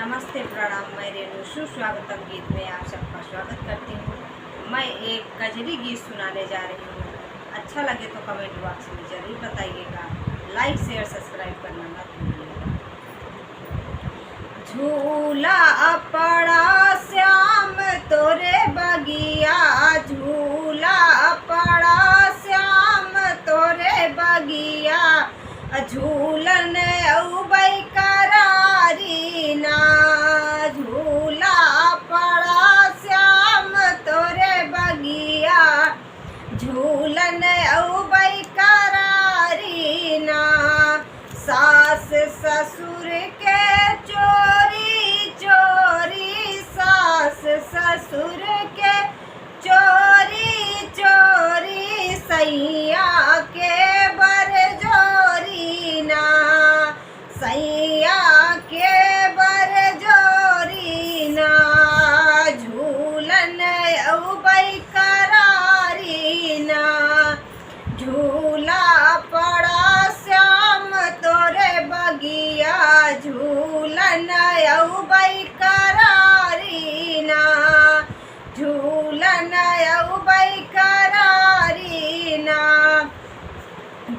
नमस्ते प्रणाम, मैं रेणु सुस्वागतम गीत में आप सबका स्वागत करती हूँ। मैं एक कजरी गीत सुनाने जा रही हूँ। अच्छा लगे तो कमेंट बॉक्स में जरूर बताइएगा। लाइक शेयर सब्सक्राइब करना मत भूलिएगा। झूला पड़ा श्याम तोरे बगिया, झूला पड़ा श्याम तोरे बगिया, झूलन उबई करारी ना, झूला पड़ा श्याम तोरे बगिया, झूलन उबई करारी ना, सास ससुर के चोरी चोरी, सास ससुर के चोरी चोरी, सैया के बरजोरी ना, सैया के बरजोरी ना, झूलन उबई करारी ना, झूला पड़ा श्याम तोरे बगिया, झूलन उबई करारी ना, झूलन उबई करारी ना,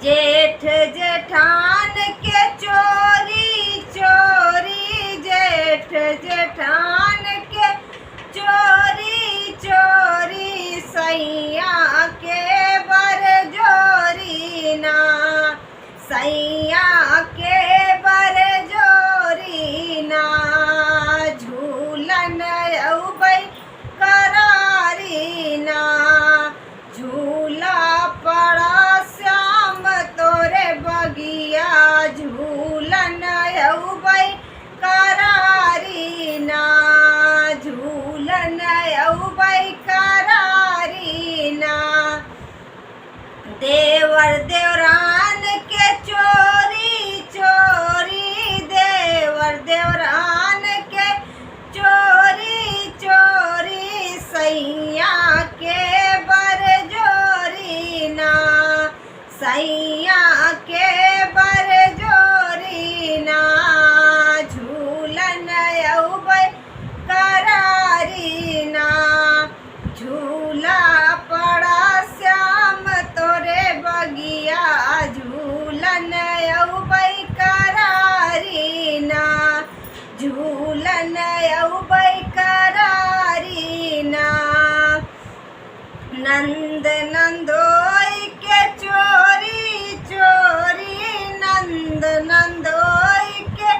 जेठ जेठान के चोरी चोरी, जेठ जेठान के चोरी चोरी, सैया के बरजोरी ना, सैया के बरजोरी ना, झूलन उबई करारी ना, झूला पड़ा श्याम तोरे बगिया, झूलन उबई करारी ना, झूलन उबई करारी ना, देवर देवरान के चोरी चोरी, देवर देवरान के चोरी चोरी, सैया के बरजोरी ना, सैया के बरजोरी ना, झूलन उबई करारी ना, झूला पड़ा श्याम तोरे बगिया, झूलन उबई करारी ना, झूलन उबई करारी ना, नंद नंदोई के चोरी चोरी, नंद नंदोई के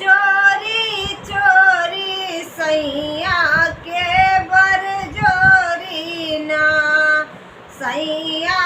चोरी चोरी, सैया के बरजोरी ना, सैया